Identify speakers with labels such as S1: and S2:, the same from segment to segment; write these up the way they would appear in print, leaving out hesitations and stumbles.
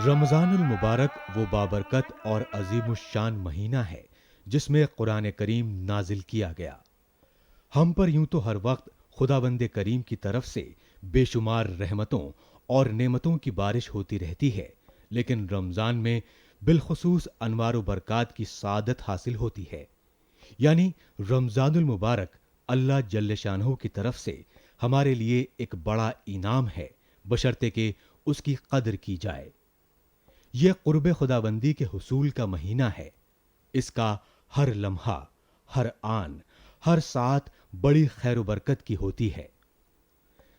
S1: رمضان المبارک وہ بابرکت اور عظیم الشان مہینہ ہے جس میں قرآن کریم نازل کیا گیا۔ ہم پر یوں تو ہر وقت خداوند کریم کی طرف سے بے شمار رحمتوں اور نعمتوں کی بارش ہوتی رہتی ہے، لیکن رمضان میں بالخصوص انوار و برکات کی سعادت حاصل ہوتی ہے۔ یعنی رمضان المبارک اللہ جل شانہ کی طرف سے ہمارے لیے ایک بڑا انعام ہے، بشرطے کہ اس کی قدر کی جائے۔ یہ قرب خداوندی کے حصول کا مہینہ ہے۔ اس کا ہر لمحہ، ہر آن، ہر ساعت بڑی خیر و برکت کی ہوتی ہے۔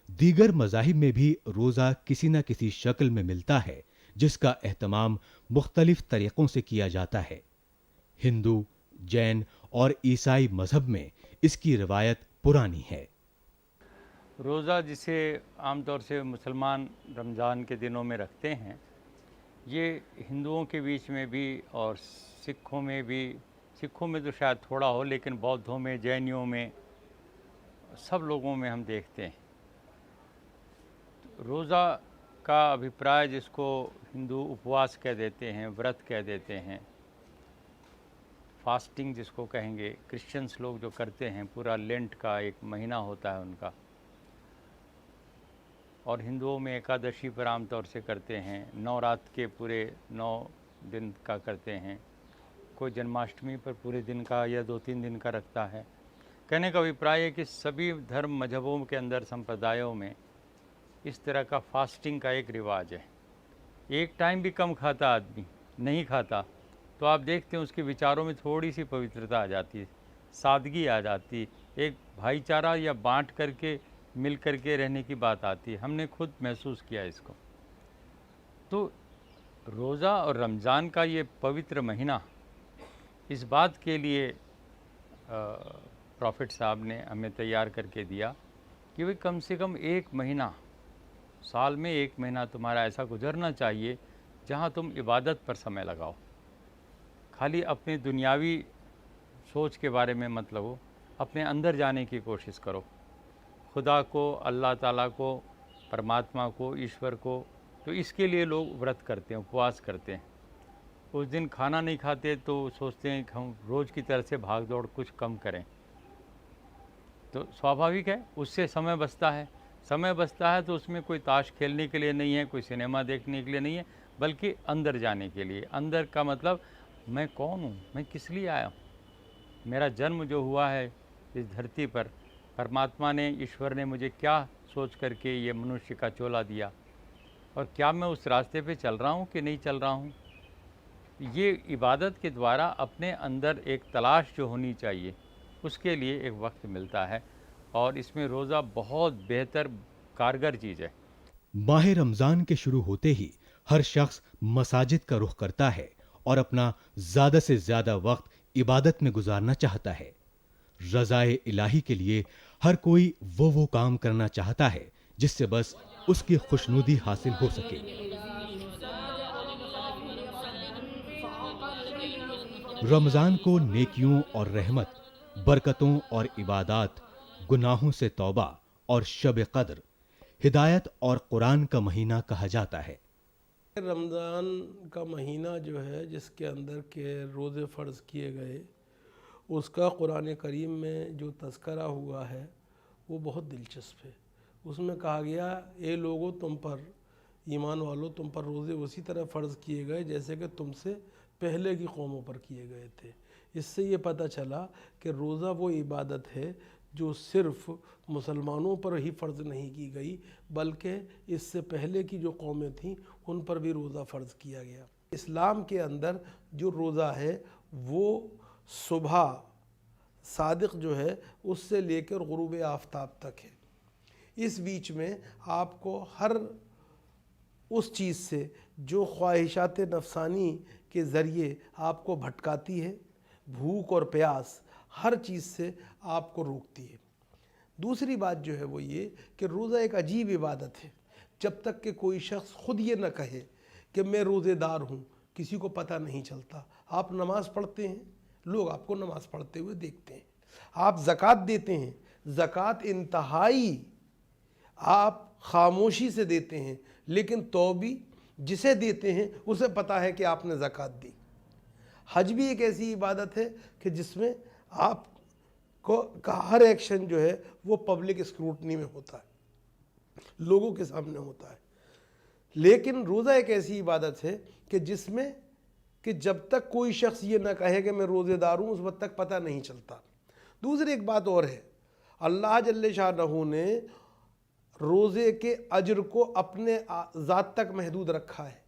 S1: دیگر مذاہب میں بھی روزہ کسی نہ کسی شکل میں ملتا ہے جس کا اہتمام مختلف طریقوں سے کیا جاتا ہے۔ ہندو، جین اور عیسائی مذہب میں اس کی روایت پرانی ہے۔
S2: روزہ جسے عام طور سے مسلمان رمضان کے دنوں میں رکھتے ہیں، یہ ہندوؤں کے بیچ میں بھی اور سکھوں میں بھی، سکھوں میں تو شاید تھوڑا ہو لیکن بودھوں میں، جینیوں میں، سب لوگوں میں ہم دیکھتے ہیں۔ روزہ کا ابھیپرائے جس کو ہندو اپواس کہہ دیتے ہیں، ورت کہہ دیتے ہیں، فاسٹنگ جس کو کہیں گے، کرسچنس لوگ جو کرتے ہیں، پورا لینٹ کا ایک مہینہ ہوتا ہے ان کا، اور ہندوؤں میں ایکادشی پر عام طور سے کرتے ہیں، نو رات کے پورے 9 دن کا کرتے ہیں، کوئی جنماشٹمی پر پورے دن کا یا 2-3 دن کا رکھتا ہے۔ کہنے کا ابھیپرائے ہے کہ سبھی دھرم مذہبوں کے اندر، سمپردایوں میں اس طرح کا فاسٹنگ کا ایک رواج ہے۔ ایک ٹائم بھی کم کھاتا آدمی، نہیں کھاتا، تو آپ دیکھتے ہیں اس کے وچاروں میں تھوڑی سی پوترتا آ جاتی ہے، سادگی آ جاتی، ایک بھائی چارہ یا بانٹ کر کے مل کر کے رہنے کی بات آتی ہے۔ ہم نے خود محسوس کیا اس کو۔ تو روزہ اور رمضان کا یہ پوتر مہینہ اس بات کے لیے پروفٹ صاحب نے ہمیں تیار کر کے دیا کہ وہ کم سے کم 1 مہینہ، سال میں 1 مہینہ تمہارا ایسا گزرنا چاہیے جہاں تم عبادت پر سمے لگاؤ، خالی اپنی دنیاوی سوچ کے بارے میں مت لگو، اپنے اندر جانے کی کوشش کرو، خدا کو، اللہ تعالیٰ کو، پرماتما کو، ایشور کو۔ تو اس کے لیے لوگ ورت کرتے ہیں، اپواس کرتے ہیں۔ اس دن کھانا نہیں کھاتے تو سوچتے ہیں کہ ہم روز کی طرح سے بھاگ دوڑ کچھ کم کریں۔ تو سوابھاوک ہے، اس سے سمے بچتا ہے۔ سمے بچتا ہے تو اس میں کوئی تاش کھیلنے کے لیے نہیں ہے، کوئی سنیما دیکھنے کے لیے نہیں ہے، بلکہ اندر جانے کے لیے۔ اندر کا مطلب میں کون ہوں، میں کس لیے آیا ہوں، میرا جنم جو ہوا ہے اس دھرتی پر، پرماتما نے، ایشور نے مجھے کیا سوچ کر کے یہ منوشیہ کا چولا دیا، اور کیا میں اس راستے پہ چل رہا ہوں کہ نہیں چل رہا ہوں۔ یہ عبادت کے دوارا اپنے اندر ایک تلاش جو ہونی چاہیے، اس کے لیے ایک وقت ملتا ہے، اور اس میں روزہ بہت بہتر کارگر چیز ہے۔
S1: ماہ رمضان کے شروع ہوتے ہی ہر شخص مساجد کا رخ کرتا ہے اور اپنا زیادہ سے زیادہ وقت عبادت میں گزارنا چاہتا ہے۔ رضائے الہی کے لیے ہر کوئی وہ کام کرنا چاہتا ہے جس سے بس اس کی خوشنودی حاصل ہو سکے۔ رمضان کو نیکیوں اور رحمت، برکتوں اور عبادات، گناہوں سے توبہ اور شب قدر، ہدایت اور قرآن کا مہینہ کہا جاتا ہے۔
S3: رمضان کا مہینہ جو ہے جس کے اندر کے روزے فرض کیے گئے، اس کا قرآن کریم میں جو تذکرہ ہوا ہے وہ بہت دلچسپ ہے۔ اس میں کہا گیا، اے لوگو تم پر، ایمان والو تم پر روزے اسی طرح فرض کیے گئے جیسے کہ تم سے پہلے کی قوموں پر کیے گئے تھے۔ اس سے یہ پتہ چلا کہ روزہ وہ عبادت ہے جو صرف مسلمانوں پر ہی فرض نہیں کی گئی، بلکہ اس سے پہلے کی جو قومیں تھیں ان پر بھی روزہ فرض کیا گیا۔ اسلام کے اندر جو روزہ ہے وہ صبح صادق جو ہے اس سے لے کر غروب آفتاب تک ہے۔ اس بیچ میں آپ کو ہر اس چیز سے جو خواہشات نفسانی کے ذریعے آپ کو بھٹکاتی ہے، بھوک اور پیاس، ہر چیز سے آپ کو روکتی ہے۔ دوسری بات جو ہے وہ یہ کہ روزہ ایک عجیب عبادت ہے۔ جب تک کہ کوئی شخص خود یہ نہ کہے کہ میں روزے دار ہوں، کسی کو پتہ نہیں چلتا۔ آپ نماز پڑھتے ہیں، لوگ آپ کو نماز پڑھتے ہوئے دیکھتے ہیں۔ آپ زکوٰۃ دیتے ہیں، زکوٰۃ انتہائی آپ خاموشی سے دیتے ہیں، لیکن تو بھی جسے دیتے ہیں اسے پتہ ہے کہ آپ نے زکوٰۃ دی۔ حج بھی ایک ایسی عبادت ہے کہ جس میں آپ کو کا ہر ایکشن جو ہے وہ پبلک اسکروٹنی میں ہوتا ہے، لوگوں کے سامنے ہوتا ہے۔ لیکن روزہ ایک ایسی عبادت ہے کہ جس میں کہ جب تک کوئی شخص یہ نہ کہے کہ میں روزے دار ہوں، اس وقت تک پتہ نہیں چلتا۔ دوسری ایک بات اور ہے، اللہ جل شانہ نے روزے کے اجر کو اپنے ذات تک محدود رکھا ہے،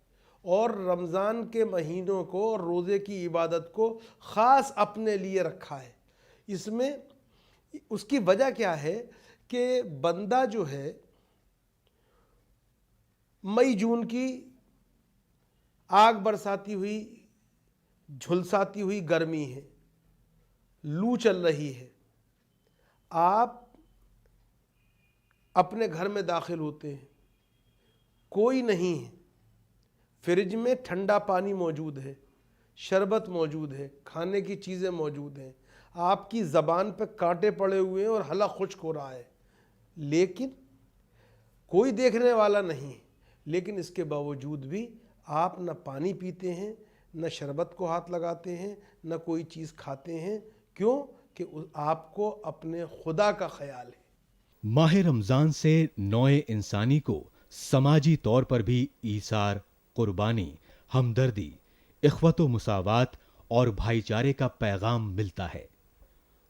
S3: اور رمضان کے مہینوں کو اور روزے کی عبادت کو خاص اپنے لیے رکھا ہے۔ اس میں اس کی وجہ کیا ہے کہ بندہ جو ہے مئی جون کی آگ برساتی ہوئی جھلساتی ہوئی گرمی ہے، لو چل رہی ہے، آپ اپنے گھر میں داخل ہوتے ہیں، کوئی نہیں ہے، فریج میں ٹھنڈا پانی موجود ہے، شربت موجود ہے، کھانے کی چیزیں موجود ہیں، آپ کی زبان پہ کانٹے پڑے ہوئے ہیں اور حلق خشک ہو رہا ہے، لیکن کوئی دیکھنے والا نہیں ہے، لیکن اس کے باوجود بھی آپ نہ پانی پیتے ہیں، نہ شربت کو ہاتھ لگاتے ہیں، نہ کوئی چیز کھاتے ہیں۔ کیوں؟ کہ آپ کو اپنے خدا کا خیال ہے۔
S1: ماہ رمضان سے نوع انسانی کو سماجی طور پر بھی ایثار، قربانی، ہمدردی، اخوت و مساوات اور بھائی چارے کا پیغام ملتا ہے۔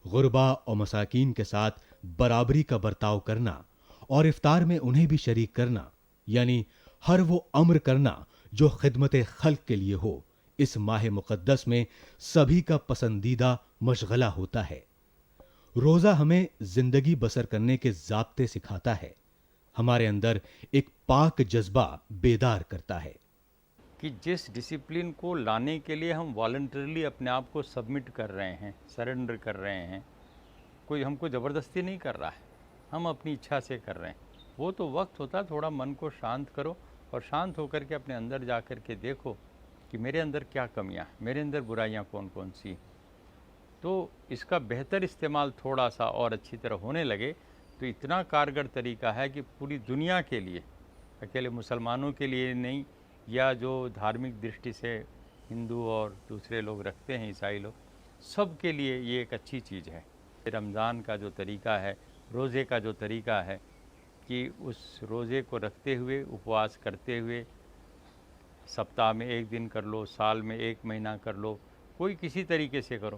S1: غربا اور مساکین کے ساتھ برابری کا برتاؤ کرنا اور افطار میں انہیں بھی شریک کرنا، یعنی ہر وہ امر کرنا جو خدمت خلق کے لیے ہو، اس ماہ مقدس میں سبھی کا پسندیدہ مشغلہ ہوتا ہے۔ روزہ ہمیں زندگی بسر کرنے کے ضابطے سکھاتا ہے، ہمارے اندر ایک پاک جذبہ بیدار کرتا ہے
S2: کہ جس ڈسپلن کو لانے کے لیے ہم والنٹرلی اپنے آپ کو سبمٹ کر رہے ہیں، سرنڈر کر رہے ہیں، کوئی ہم کو زبردستی نہیں کر رہا ہے، ہم اپنی اچھا سے کر رہے ہیں۔ وہ تو وقت ہوتا ہے تھوڑا من کو شانت کرو اور شانت ہو کر کے اپنے اندر جا کر کے دیکھو کہ میرے اندر کیا کمیاں ہیں، میرے اندر برائیاں کون کون سی، تو اس کا بہتر استعمال تھوڑا سا اور اچھی طرح ہونے لگے تو اتنا کارگر طریقہ ہے کہ پوری دنیا کے لیے، اکیلے مسلمانوں کے لیے نہیں، یا جو دھارمک درشٹی سے ہندو اور دوسرے لوگ رکھتے ہیں، عیسائی لوگ، سب کے لیے یہ ایک اچھی چیز ہے۔ رمضان کا جو طریقہ ہے، روزے کا جو طریقہ ہے کہ اس روزے کو رکھتے ہوئے، اپواس کرتے ہوئے، سپتاہ میں ایک دن کر لو، سال میں ایک مہینہ کر لو، کوئی کسی طریقے سے کرو،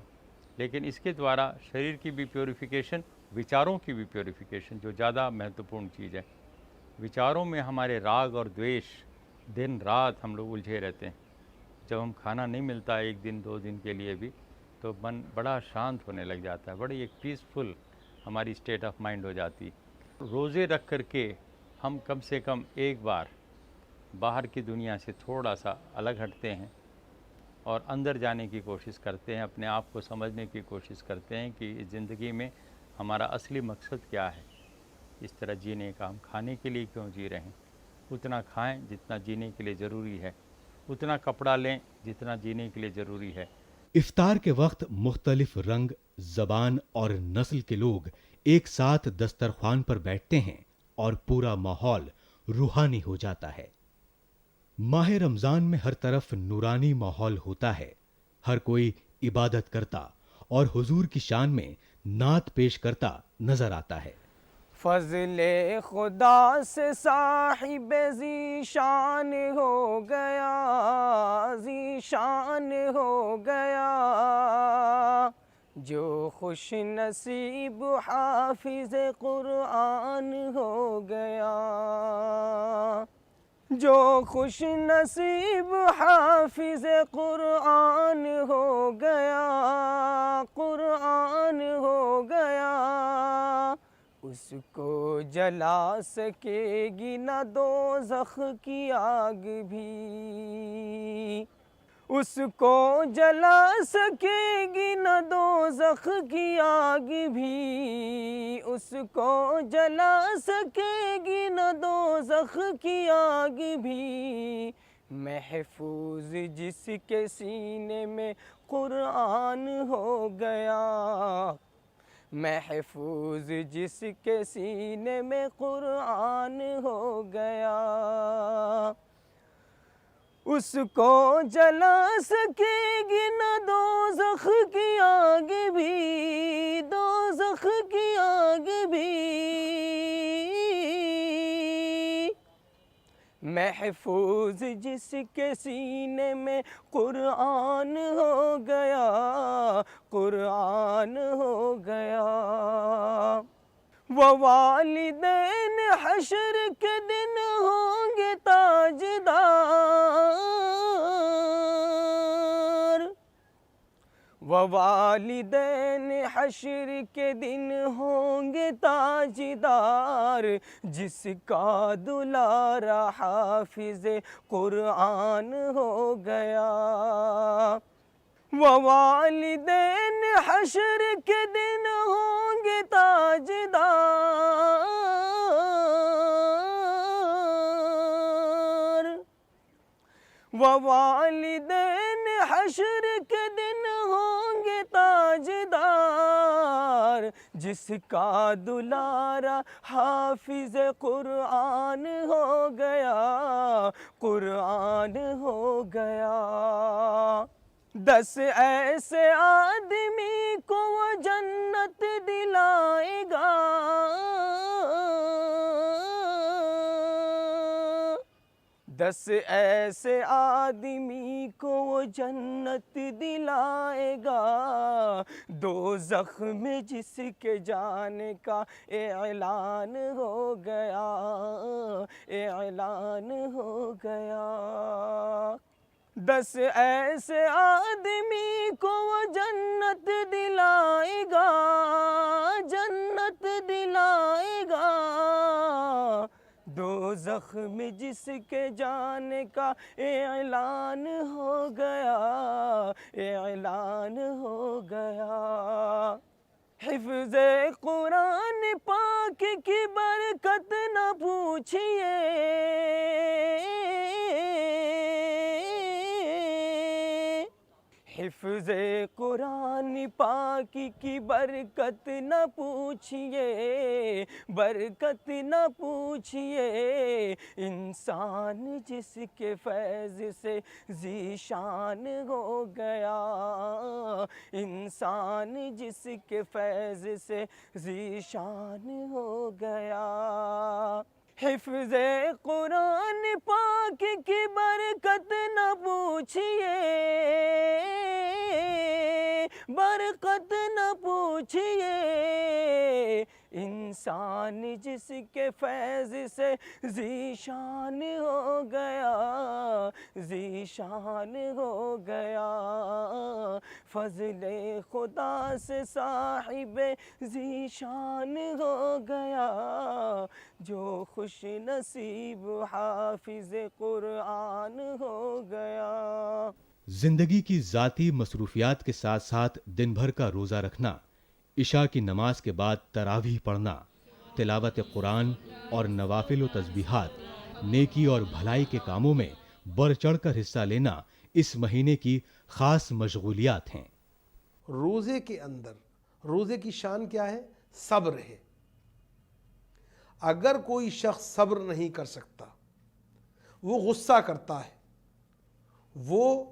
S2: لیکن اس کے دوارا شریر کی بھی پیوریفیکیشن، وچاروں کی بھی پیوریفیکیشن جو زیادہ مہتوپورن چیز ہے۔ وچاروں میں ہمارے راگ اور دویش دن رات ہم لوگ الجھے رہتے ہیں۔ جب ہم کھانا نہیں ملتا ایک دن دو دن کے لیے بھی تو من بڑا شانت ہونے لگ جاتا ہے، بڑی ایک پیسفل ہماری اسٹیٹ آف مائنڈ ہو جاتی۔ روزے رکھ کر کے ہم کم سے کم ایک بار باہر کی دنیا سے تھوڑا سا الگ ہٹتے ہیں اور اندر جانے کی کوشش کرتے ہیں، اپنے آپ کو سمجھنے کی کوشش کرتے ہیں کہ اس زندگی میں ہمارا اصلی مقصد کیا ہے، اس طرح جینے کا، ہم کھانے کے لیے کیوں جی رہے ہیں، اتنا کھائیں جتنا جینے کے لیے ضروری ہے، اتنا کپڑا لیں جتنا جینے کے لیے ضروری ہے۔
S1: افطار کے وقت مختلف رنگ، زبان اور نسل کے لوگ ایک ساتھ دسترخوان پر بیٹھتے ہیں اور پورا ماحول روحانی ہو جاتا ہے۔ ماہ رمضان میں ہر طرف نورانی ماحول ہوتا ہے، ہر کوئی عبادت کرتا اور حضور کی شان میں نعت پیش کرتا نظر آتا ہے۔
S4: فضل خدا سے صاحب ذیشان ہو گیا، ذیشان ہو گیا، جو خوش نصیب حافظ قرآن ہو گیا، جو خوش نصیب حافظ قرآن ہو گیا، قرآن ہو گیا، اس کو جلا سکے گی نہ دوزخ کی آگ بھی، اس کو جلا سکے گی نہ دوزخ کی آگ بھی، اس کو جلا سکے گی نہ دوزخ کی آگ بھی، محفوظ جس کے سینے میں قرآن ہو گیا، محفوظ جس کے سینے میں قرآن ہو گیا۔ اس کو جلا سکے گی نہ دوزخ کی آگ بھی، دوزخ کی آگ بھی۔ محفوظ جس کے سینے میں قرآن ہو گیا، قرآن ہو گیا۔ وہ والدین حشر کے دن ہوں گے تاجدار، وہ والدین حشر کے دن ہوں گے تاجدار، جس کا دلارا حافظ قرآن ہو گیا۔ وہ والدین حشر کے دن ہوں گے تاجدار، وہ والدین حشر کے دن ہوں گے تاجدار، جس کا دلارا حافظ قرآن ہو گیا، قرآن ہو گیا۔ 10 ایسے آدمی کو وہ جنت دلائے گا، 10 ایسے آدمی کو وہ جنت دلائے گا، دوزخ میں جس کے جانے کا اعلان ہو گیا، اعلان ہو گیا۔ 10 ایسے آدمی کو وہ جنت دلائے گا، جنت دلائے گا، دوزخ میں جس کے جانے کا اعلان ہو گیا، اعلان ہو گیا۔ حفظ قرآن پاک کی برکت نہ پوچھئے، حفظ قرآن پاک کی برکت نہ پوچھئے، برکت نہ پوچھئے، انسان جس کے فیض سے ذیشان ہو گیا، انسان جس کے فیض سے ذیشان ہو گیا۔ حفظ قرآن پاک کی برکت نہ پوچھئے، برکت نہ پوچھئے، انسان جس کے فیض سے ذیشان ہو گیا، ذیشان ہو گیا۔ فضل خدا سے صاحب ذیشان ہو گیا، جو خوش نصیب حافظ قرآن ہو گیا۔
S1: زندگی کی ذاتی مصروفیات کے ساتھ ساتھ دن بھر کا روزہ رکھنا، عشاء کی نماز کے بعد تراویح پڑھنا، تلاوت قرآن اور نوافل و تسبیحات، نیکی اور بھلائی کے کاموں میں بڑھ چڑھ کر حصہ لینا اس مہینے کی خاص مشغولیات ہیں۔
S3: روزے کے اندر روزے کی شان کیا ہے؟ صبر ہے۔ اگر کوئی شخص صبر نہیں کر سکتا، وہ غصہ کرتا ہے، وہ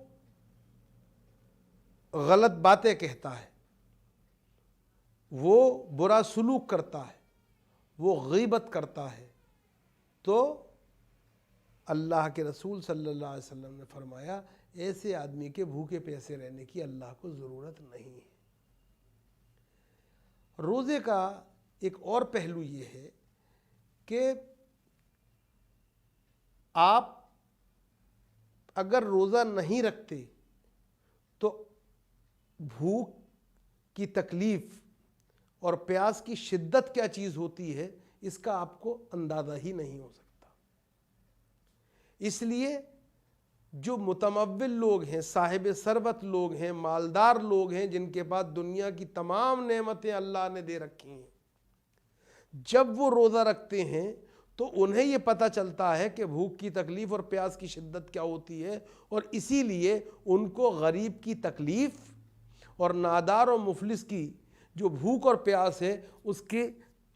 S3: غلط باتیں کہتا ہے، وہ برا سلوک کرتا ہے، وہ غیبت کرتا ہے، تو اللہ کے رسول صلی اللہ علیہ وسلم نے فرمایا ایسے آدمی کے بھوکے پیاسے رہنے کی اللہ کو ضرورت نہیں ہے۔ روزے کا ایک اور پہلو یہ ہے کہ آپ اگر روزہ نہیں رکھتے تو بھوک کی تکلیف اور پیاس کی شدت کیا چیز ہوتی ہے اس کا آپ کو اندازہ ہی نہیں ہو سکتا۔ اس لیے جو متمول لوگ ہیں، صاحب ثروت لوگ ہیں، مالدار لوگ ہیں، جن کے پاس دنیا کی تمام نعمتیں اللہ نے دے رکھی ہیں، جب وہ روزہ رکھتے ہیں تو انہیں یہ پتہ چلتا ہے کہ بھوک کی تکلیف اور پیاس کی شدت کیا ہوتی ہے، اور اسی لیے ان کو غریب کی تکلیف اور نادار و مفلس کی جو بھوک اور پیاس ہے اس کی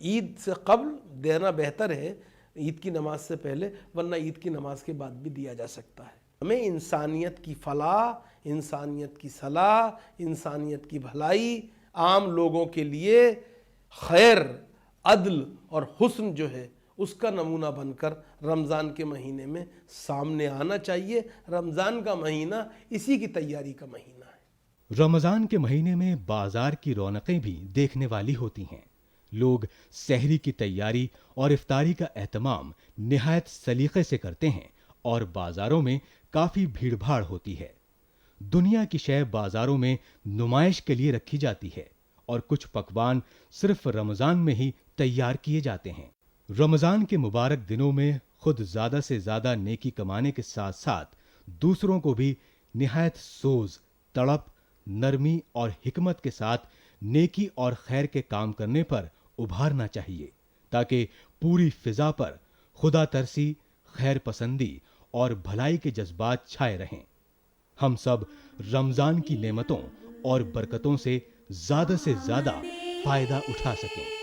S3: عید سے قبل دینا بہتر ہے، عید کی نماز سے پہلے، ورنہ عید کی نماز کے بعد بھی دیا جا سکتا ہے۔ ہمیں انسانیت کی فلاح، انسانیت کی صلاح، انسانیت کی بھلائی، عام لوگوں کے لیے خیر، عدل اور حسن جو ہے اس کا نمونہ بن کر رمضان کے مہینے میں سامنے آنا چاہیے۔ رمضان کا مہینہ اسی کی تیاری کا مہینہ ہے۔
S1: رمضان کے مہینے میں بازار کی رونقیں بھی دیکھنے والی ہوتی ہیں۔ لوگ سحری کی تیاری اور افطاری کا اہتمام نہایت سلیقے سے کرتے ہیں اور بازاروں میں کافی بھیڑ بھاڑ ہوتی ہے۔ دنیا کی شے بازاروں میں نمائش کے لیے رکھی جاتی ہے اور کچھ پکوان صرف رمضان میں ہی تیار کیے جاتے ہیں۔ رمضان کے مبارک دنوں میں خود زیادہ سے زیادہ نیکی کمانے کے ساتھ ساتھ دوسروں کو بھی نہایت سوز، تڑپ، نرمی اور حکمت کے ساتھ نیکی اور خیر کے کام کرنے پر ابھارنا چاہیے، تاکہ پوری فضا پر خدا ترسی، خیر پسندی اور بھلائی کے جذبات چھائے رہیں۔ ہم سب رمضان کی نعمتوں اور برکتوں سے زیادہ فائدہ اٹھا سکیں۔